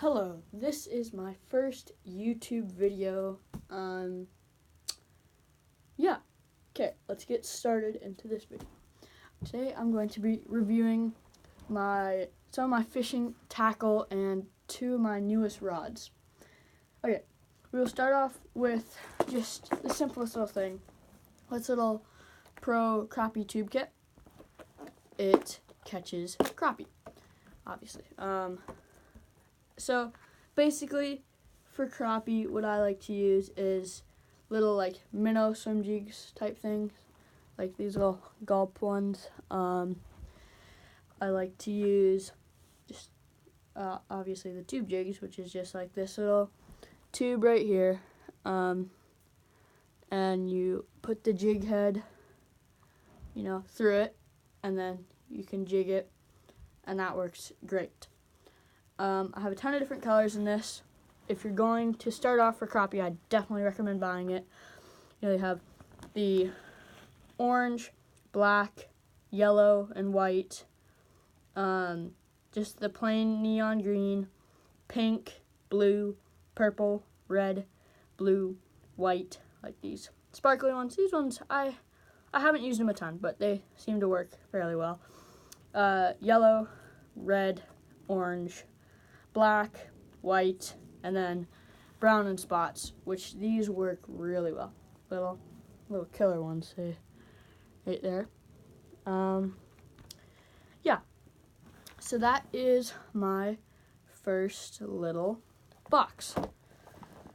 Hello, this is my first YouTube video. Okay, let's get started into this video. Today I'm going to be reviewing some of my fishing tackle and two of my newest rods. Okay, we will start off with just the simplest little thing. This little Pro Crappie Tube Kit. It catches crappie, obviously. So basically for crappie, what I like to use is little like minnow swim jigs type things, like these little gulp ones. I like to use just obviously the tube jigs, which is just like this little tube right here, and you put the jig head, through it, and then you can jig it, and that works great. I have a ton of different colors in this. If you're going to start off for crappie, I definitely recommend buying it. They have the orange, black, yellow, and white. Just the plain neon green, pink, blue, purple, red, blue, white, like these sparkly ones. These ones, I haven't used them a ton, but they seem to work fairly well. Yellow, red, orange, black, white, and then brown and spots, which these work really well. Little killer ones, right there. So that is my first little box.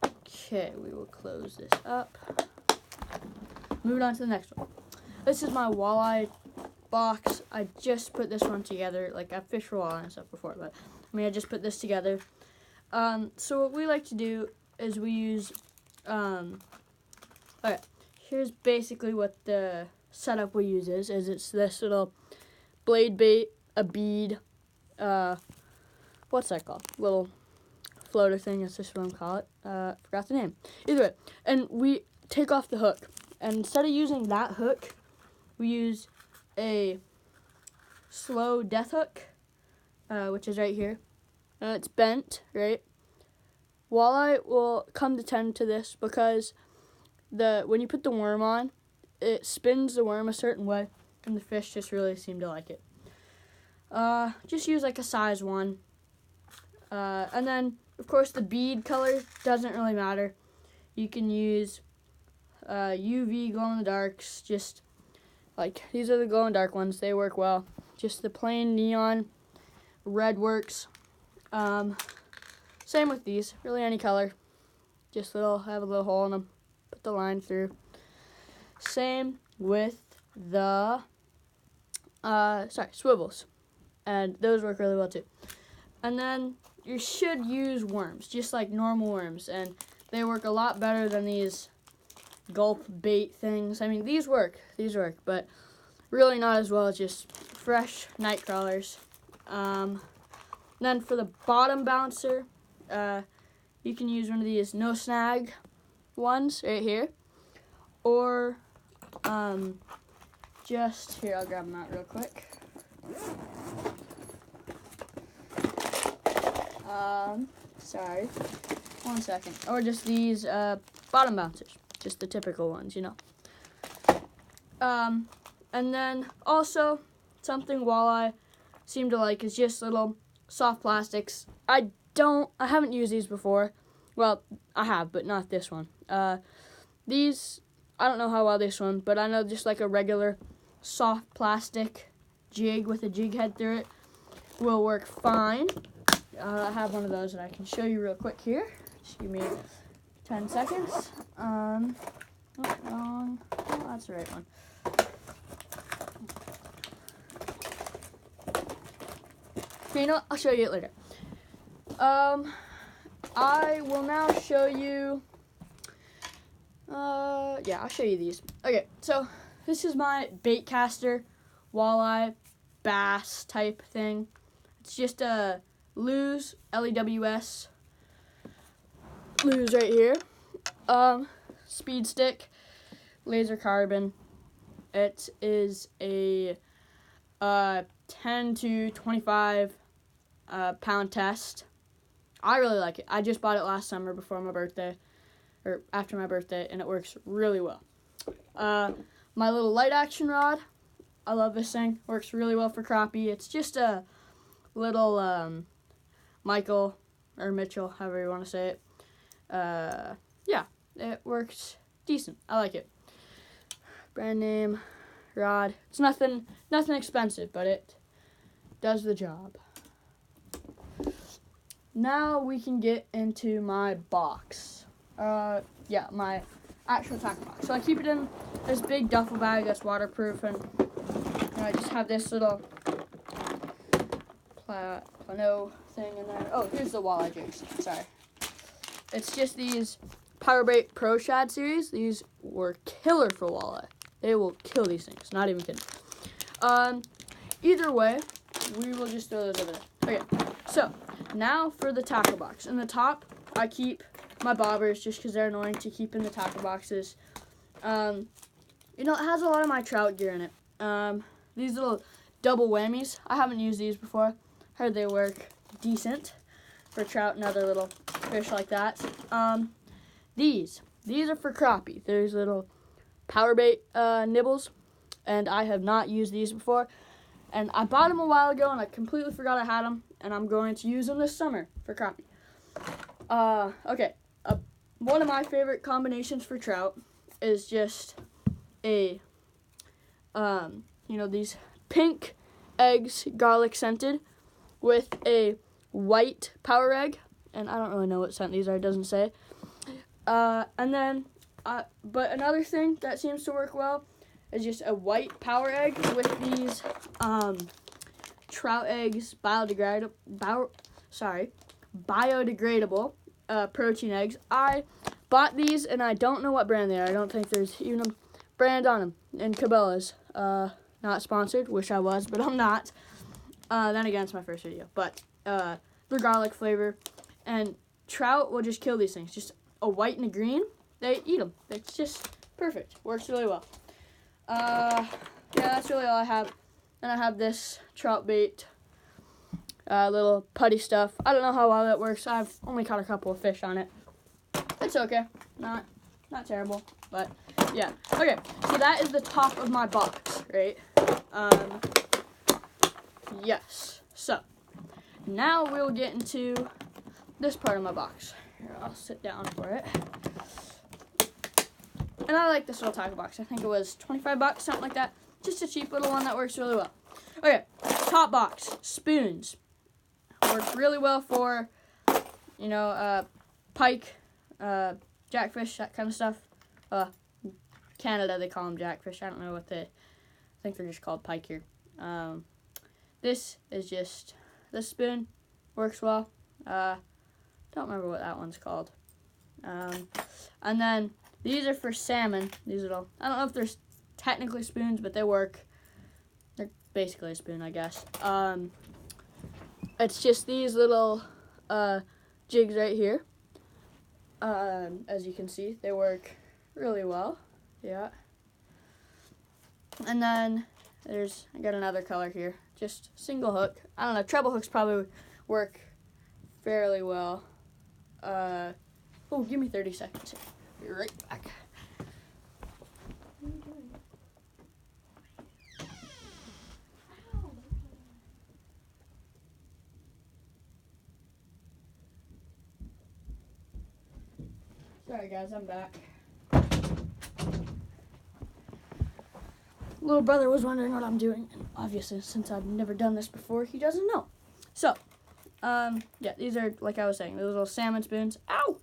Okay, we will close this up. Moving on to the next one. This is my walleye box. I just put this one together. Like, I've fished for walleye and stuff before, but I just put this together. So what we like to do is we use, okay, here's basically what the setup we use is it's this little blade bait, a bead, what's that called? Little floater thing, that's just what I'm calling it. Forgot the name. Either way, and we take off the hook, and instead of using that hook, we use a slow death hook, which is right here. It's bent, right? Walleye will come to tend to this because when you put the worm on, it spins the worm a certain way, and the fish just really seem to like it. Just use like a size 1. And then, of course, the bead color doesn't really matter. You can use UV glow-in-the-darks, just like these are the glow-in-the-dark ones. They work well. Just the plain neon red works. Same with these, really any color. Just have a little hole in them. Put the line through. Same with the swivels, and those work really well too. And then you should use worms, just like normal worms, and they work a lot better than these gulp bait things. I mean, these work, but really not as well as just fresh night crawlers. Then for the bottom bouncer, you can use one of these no snag ones right here, or just here, I'll grab them out real quick. Sorry, 1 second. Or just these bottom bouncers, just the typical ones, And then also something walleye seem to like is just little soft plastics. I haven't used these before. Well, I have, but not this one. These, I don't know how well this one, but I know just like a regular soft plastic jig with a jig head through it will work fine. I have one of those that I can show you real quick here. Just give me 10 seconds. Wrong. Oh, that's the right one. Okay, I'll show you it later. I will now show you, I'll show you these. Okay, so this is my bait caster, walleye, bass type thing. It's just a Lew's, Lews, Lew's right here. Speed stick, laser carbon. It is a 10 to 25 pound test. I really like it. I just bought it last summer before my birthday, or after my birthday, and it works really well. My little light action rod, I love this thing. Works really well for crappie. It's just a little Michael or Mitchell, however you want to say it. Yeah, it works decent. I like it. Brand name rod. It's nothing expensive, but it does the job. Now we can get into my box. Yeah, my actual tackle box. So I keep it in this big duffel bag that's waterproof, and I just have this little Plano thing in there. Oh, here's the walleye jigs. Sorry. It's just these Powerbait Pro Shad series. These were killer for walleye. They will kill these things. Not even kidding. Either way, we will just throw those over there. Okay, so now for the tackle box. In the top, I keep my bobbers just because they're annoying to keep in the tackle boxes. It has a lot of my trout gear in it. These little double whammies, I haven't used these before. Heard they work decent for trout and other little fish like that. These are for crappie. There's little Powerbait nibbles, and I have not used these before. And I bought them a while ago, and I completely forgot I had them, and I'm going to use them this summer for crappie. Okay, one of my favorite combinations for trout is just a, these pink eggs, garlic scented, with a white power egg, and I don't really know what scent these are, it doesn't say. And then, but another thing that seems to work well is just a white power egg with these trout eggs, biodegradable protein eggs. I bought these, and I don't know what brand they are. I don't think there's even a brand on them. And Cabela's, not sponsored. Wish I was, but I'm not. Then again, it's my first video. But the garlic flavor, and trout will just kill these things. Just a white and a green, they eat them. It's just perfect. Works really well. Yeah, that's really all I have. And I have this trout bait, little putty stuff. I don't know how well that works. I've only caught a couple of fish on it. It's okay. Not terrible, but yeah. Okay, so that is the top of my box, right? Yes. So now we'll get into this part of my box. Here, I'll sit down for it. And I like this little tackle box. I think it was 25 bucks, something like that. Just a cheap little one that works really well. Okay, top box, spoons. Work really well for, pike, jackfish, that kind of stuff. Canada, they call them jackfish. I don't know what I think they're just called pike here. This is just, this spoon works well. Don't remember what that one's called. And then these are for salmon. These little, I don't know if they're technically spoons, but they work. They're basically a spoon, I guess. It's just these little jigs right here. As you can see, they work really well. Yeah. And then I got another color here. Just single hook. I don't know, treble hooks probably work fairly well. Give me 30 seconds here. Be right back. Sorry guys, I'm back. Little brother was wondering what I'm doing, and obviously since I've never done this before, he doesn't know. So, yeah, these are, like I was saying, those little salmon spoons. Ow!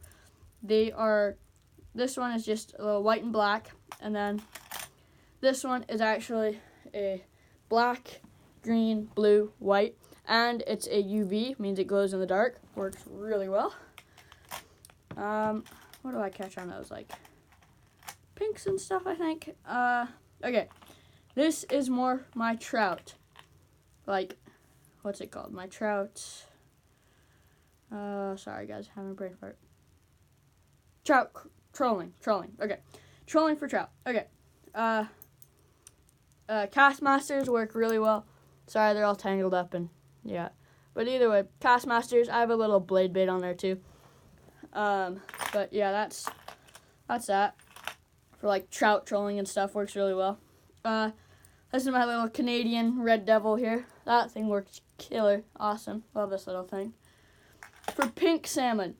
This one is just a little white and black, and then this one is actually a black, green, blue, white, and it's a UV, means it glows in the dark. Works really well. What do I catch on those? Like pinks and stuff, I think. Okay. This is more my trout. Like, what's it called? My trout. Sorry guys, having a brain fart. Trolling. Okay. Trolling for trout. Okay. Castmasters work really well. Sorry, they're all tangled up and yeah. But either way, Castmasters. I have a little blade bait on there too. But yeah, that's that. For like trout trolling and stuff, works really well. This is my little Canadian Red Devil here. That thing works killer. Awesome. Love this little thing. For pink salmon,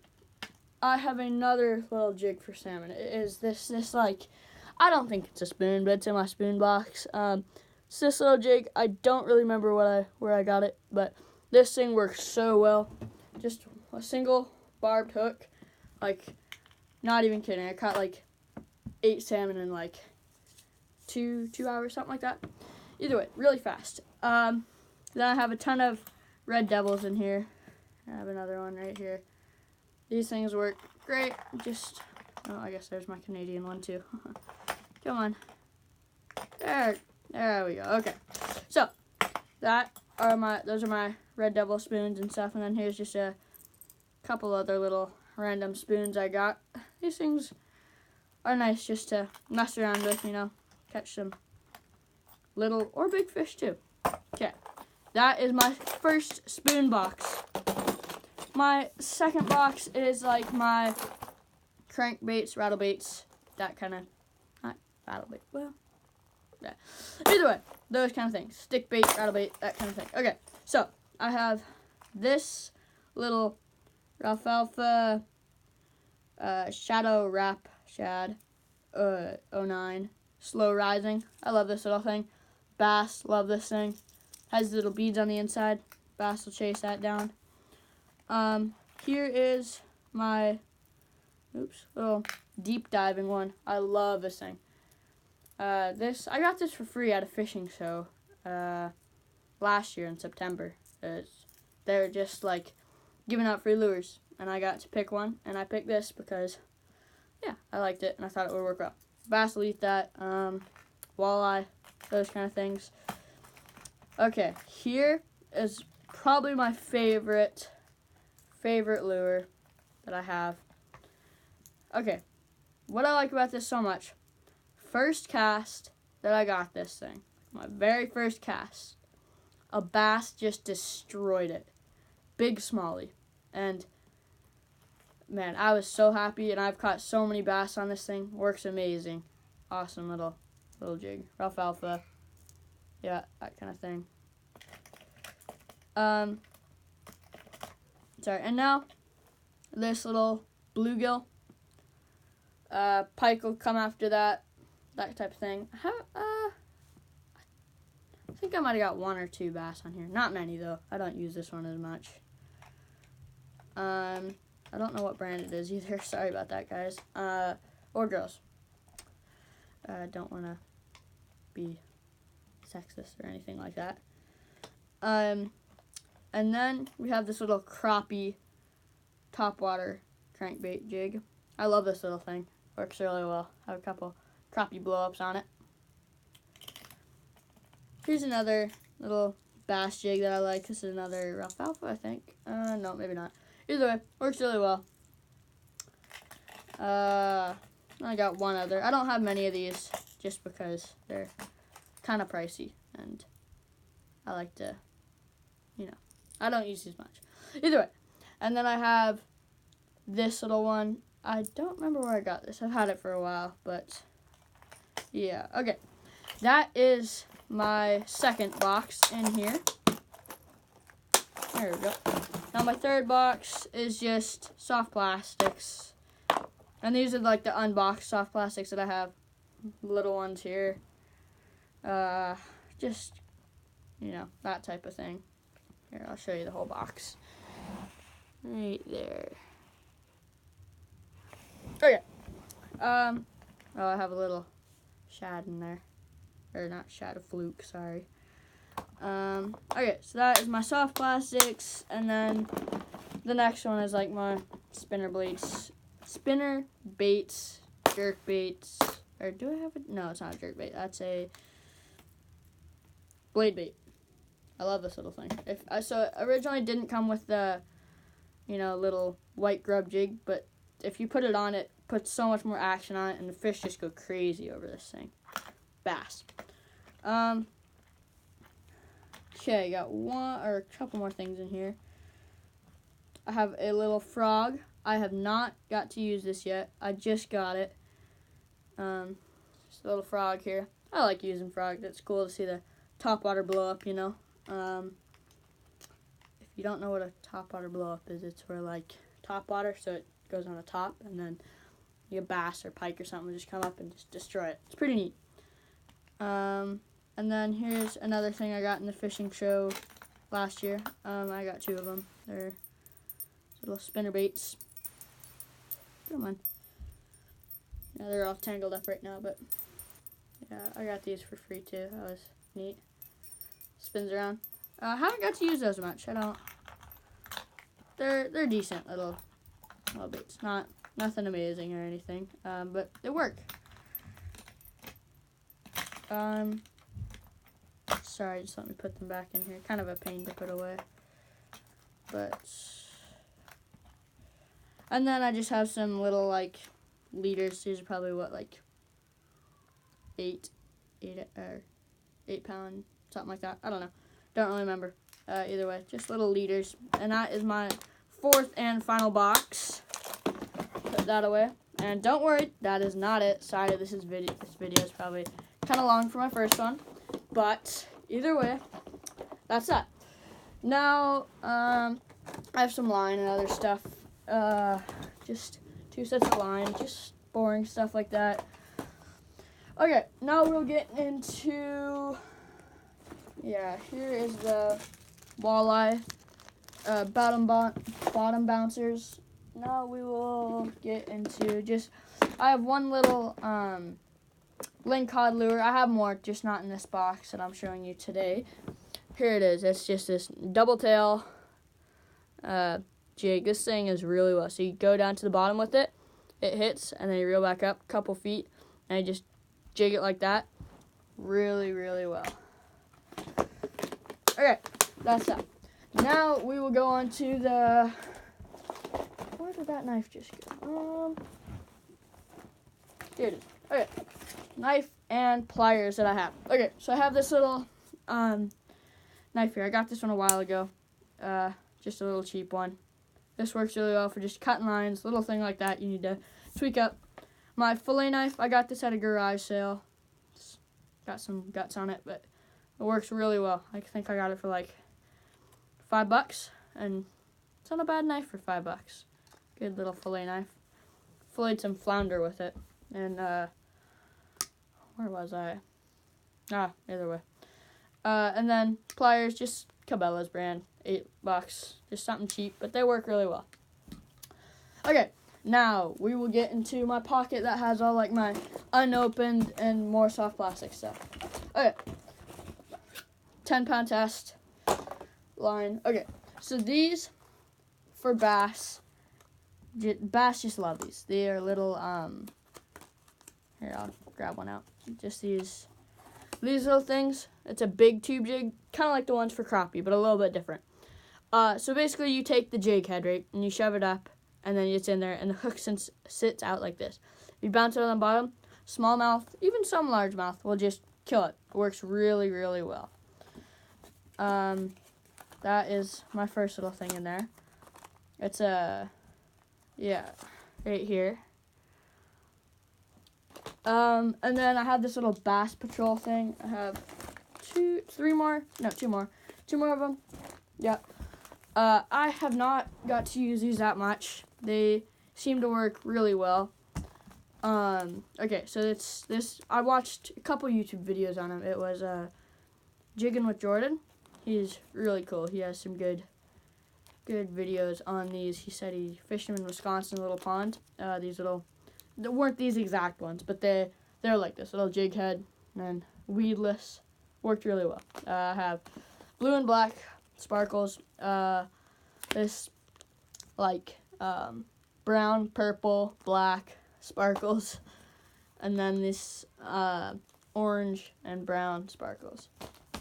I have another little jig for salmon. It is this like, I don't think it's a spoon, but it's in my spoon box. It's this little jig. I don't really remember where I got it, but this thing works so well. Just a single barbed hook. Like, not even kidding. I caught like 8 salmon in like two hours, something like that. Either way, really fast. Then I have a ton of Red Devils in here. I have another one right here. These things work great. Just, oh, I guess there's my Canadian one too. Come on. There we go. Okay. So, those are my Red Devil spoons and stuff. And then here's just a couple other little random spoons I got. These things are nice just to mess around with, you know, catch some little or big fish too. Okay. That is my first spoon box. My second box is like my crankbaits, rattle baits, that kind of, not rattle bait, well, yeah. Either way, those kind of things. Stick bait, rattle bait, that kind of thing. Okay, so I have this little Ralphalfa Shadow Wrap Shad 09 slow rising. I love this little thing. Bass, love this thing. Has little beads on the inside. Bass will chase that down. Here is my, little deep diving one. I love this thing. I got this for free at a fishing show, last year in September. They're just like giving out free lures, and I got to pick one, and I picked this because, yeah, I liked it, and I thought it would work well. Bass will eat that, walleye, those kind of things. Okay, here is probably my favorite lure that I have. Okay, what I like about this so much, first cast that I got this thing, my very first cast, a bass just destroyed it. Big smallie. And man, I was so happy, and I've caught so many bass on this thing. Works amazing. Awesome little jig. Ralphalfa. Yeah, that kind of thing. Sorry, and now this little bluegill. Pike will come after that type of thing. I think I might have got 1 or 2 bass on here. Not many though. I don't use this one as much. I don't know what brand it is either. Sorry about that, guys. Or girls. Don't want to be sexist or anything like that. And then we have this little crappie topwater crankbait jig. I love this little thing. Works really well. I have a couple crappie blow-ups on it. Here's another little bass jig that I like. This is another Ralphalfa, I think. No, maybe not. Either way, works really well. I got one other. I don't have many of these just because they're kind of pricey, and I like to, you know, I don't use these much. Either way, and then I have this little one. I don't remember where I got this. I've had it for a while, but yeah. Okay, that is my second box in here. There we go. Now my third box is just soft plastics. And these are like the unboxed soft plastics that I have. Little ones here. Just, you know, that type of thing. Here, I'll show you the whole box. Right there. Okay. Oh, I have a little shad in there. Or not shad, a fluke, sorry. Okay, so that is my soft plastics, and then the next one is like my spinner baits, jerk baits, or do I have it? No, it's not a jerk bait. That's a blade bait. I love this little thing. So it originally didn't come with the, you know, little white grub jig, but if you put it on, it puts so much more action on it, and the fish just go crazy over this thing. Bass. Okay, got one or a couple more things in here. I have a little frog. I have not got to use this yet. I just got it. Just a little frog here. I like using frogs. It's cool to see the top water blow up, you know. If you don't know what a top water blow up is, it's where like top water, so it goes on the top, and then you get bass or pike or something will just come up and just destroy it. It's pretty neat. And then here's another thing I got in the fishing show last year. I got 2 of them. They're little spinner baits. Come on. Yeah, they're all tangled up right now, but yeah, I got these for free too. That was neat. Spins around. I haven't got to use those much. I don't. They're decent little baits. Nothing amazing or anything, but they work. Sorry, just let me put them back in here. Kind of a pain to put away, but. And then I just have some little like leaders. These are probably what, like 8 pound, something like that. I don't know. Don't really remember. Either way, just little leaders. And that is my 4th and final box. Put that away. And don't worry, that is not it. Sorry, this video is probably kind of long for my first one, but either way, that's that. Now, I have some line and other stuff. Just 2 sets of line, just boring stuff like that. Okay, now we'll get into, here is the walleye bottom bouncers. Now we will get into I have one little lingcod lure. I have more, just not in this box that I'm showing you today. Here it is. It's just this double tail jig. This thing is really well. So you go down to the bottom with it, it hits, and then you reel back up a couple feet, and you just jig it like that. Really, really well. Okay, that's that. Now we will go on to the. Where did that knife just go? Here it is. Okay, knife and pliers that I have. Okay, so I have this little knife here. I got this one a while ago. Just a little cheap one. This works really well for just cutting lines, little thing like that you need to tweak up. My fillet knife, I got this at a garage sale. It's got some guts on it, but it works really well. I think I got it for like $5, and it's not a bad knife for $5. Good little fillet knife. Filleted some flounder with it, and where was I? Either way. And then pliers, just Cabela's brand, $8, just something cheap, but they work really well. Okay, now we will get into my pocket that has all like my unopened and more soft plastic stuff. Okay, 10-pound test line. Okay, so these for bass. Bass just love these. They are little here, I'll grab one out. Just these little things. It's a big tube jig, kind of like the ones for crappie, but a little bit different. So basically you take the jig head, right, and you shove it up, and then it's in there, and the hook sits out like this. You bounce it on the bottom, smallmouth, even some largemouth will just kill it. It works really, really well. That is my first little thing in there. It's right here. And then I have this little Bass Patrol thing. I have two more of them. Yeah. I have not got to use these that much. They seem to work really well. Okay, so it's this. I watched a couple YouTube videos on him. It was Jigging with Jordan. He's really cool. He has some good videos on these. He said he fished them in Wisconsin, a little pond. These little, they weren't these exact ones, but they're like this little jig head and weedless. Worked really well. I have blue and black sparkles. This like brown, purple, black sparkles, and then this orange and brown sparkles.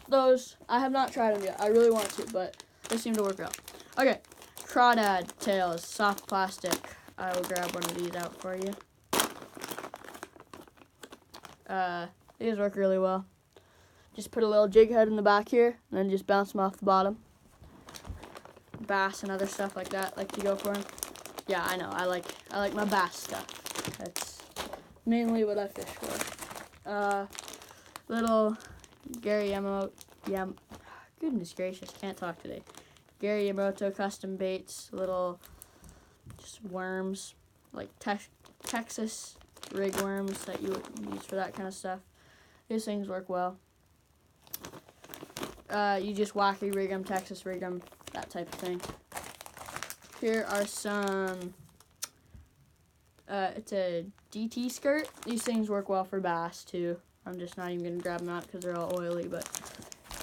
Those I have not tried them yet. I really want to, but they seem to work well. Okay, crawdad tails, soft plastic. I will grab one of these out for you. These work really well. Just put a little jig head in the back here, and then just bounce them off the bottom. Bass and other stuff like that, like to go for them. Yeah, I know. I like my bass stuff. That's mainly what I fish for. Little Gary Yamamoto. Goodness gracious, can't talk today. Gary Yamamoto custom baits, little just worms, like Texas rig worms that you would use for that kind of stuff. These things work well. You just wacky rig them, Texas rig them, that type of thing. Here are some, it's a DT skirt. These things work well for bass too. I'm just not even going to grab them out because they're all oily, but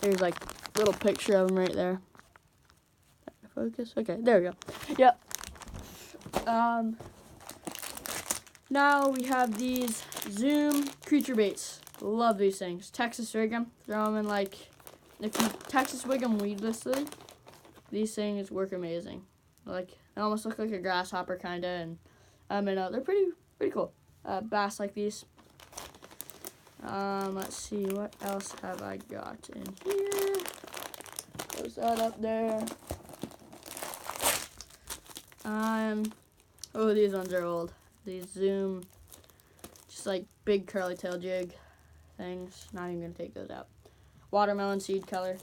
there's like a little picture of them right there. Focus? Okay, there we go. Yep. Now we have these Zoom creature baits. Love these things. Texas rig them. Throw them in like, if you Texas rig them weedlessly, these things work amazing. Like, they almost look like a grasshopper kinda, and they're pretty cool. Bass like these. Let's see, what else have I got in here? Close that up there. Oh, these ones are old. These Zoom, just like big curly tail jig things. Not even gonna take those out. Watermelon seed color.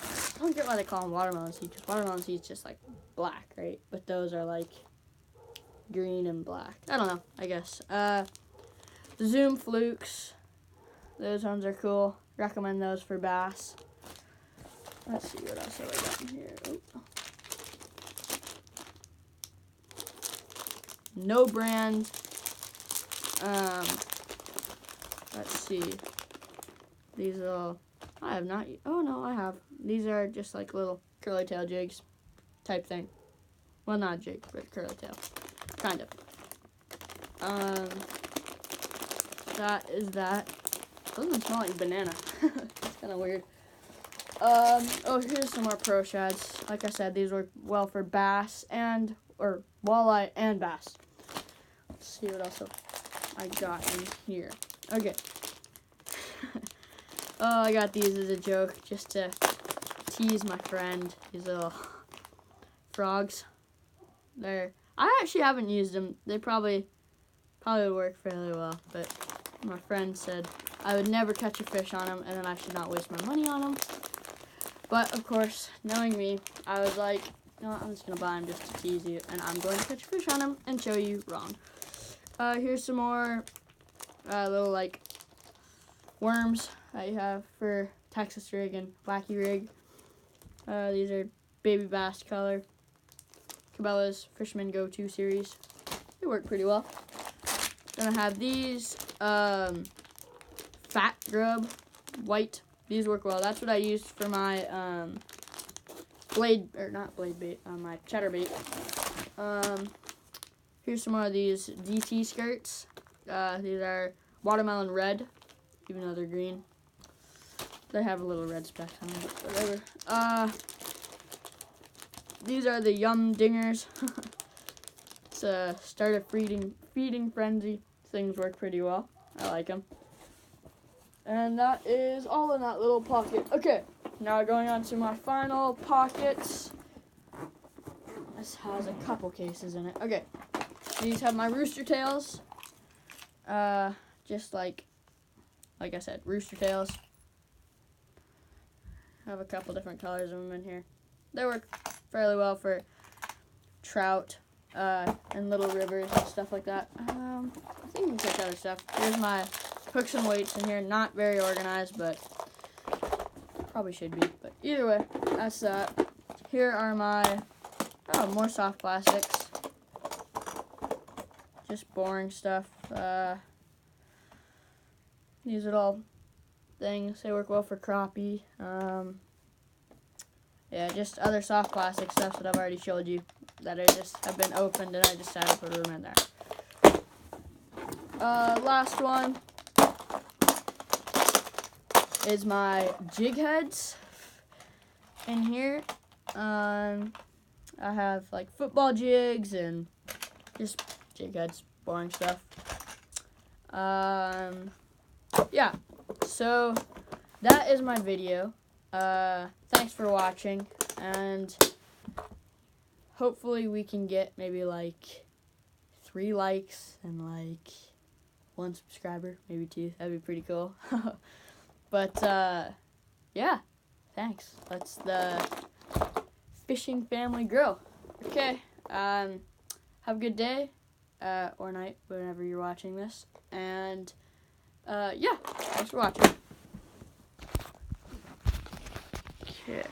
I don't get why they call them watermelon seed, because watermelon seed's just like black, right? But those are like green and black. I don't know, I guess. The Zoom flukes. Those ones are cool. Recommend those for bass. Let's see, what else have I got in here? Oh. No brand. Let's see. These little, I have not, oh no, I have. These are just like little curly tail jigs type thing. Well, not a jig, but curly tail. Kind of. That is that. Doesn't smell like banana. It's kind of weird. Oh, here's some more Pro Shads. Like I said, these work well for bass or walleye and bass. Let's see what else I got in here. Okay. Oh, I got these as a joke, just to tease my friend. These little frogs. I actually haven't used them. They probably work fairly well, but my friend said I would never catch a fish on them, and then I should not waste my money on them. But of course, knowing me, I was like, no, I'm just gonna buy them just to tease you, and I'm going to catch a fish on them and show you wrong. Here's some more little like worms I have for Texas rig and wacky rig. These are baby bass color. Cabela's Fisherman Go-To series. They work pretty well. Then I have these Fat Grub white. These work well. That's what I used for my my cheddar bait. Here's some more of these DT skirts. These are watermelon red, even though they're green. They have a little red speck on them, but whatever. These are the Yum Dingers. It's a start a feeding frenzy. Things work pretty well. I like them. And that is all in that little pocket. Okay, now going on to my final pockets. This has a couple cases in it. Okay, these have my rooster tails. Just like I said, rooster tails. I have a couple different colors of them in here. They work fairly well for trout and little rivers and stuff like that. I think you can check other stuff. Here's my hooks and weights in here. Not very organized, but probably should be. But either way, that's that. Here are my more soft plastics. Just boring stuff. These are all things. They work well for crappie. Yeah, just other soft plastic stuff that I've already showed you that I just have been opened and I decided to put them in there. Last one is my jig heads in here. I have like football jigs and just jig heads, boring stuff. Yeah, so that is my video. Thanks for watching, and hopefully we can get maybe like 3 likes and like 1 subscriber, maybe 2. That'd be pretty cool. But yeah, thanks. That's the Fishing Family Grill. Okay, have a good day or night whenever you're watching this, and yeah, thanks for watching. Okay.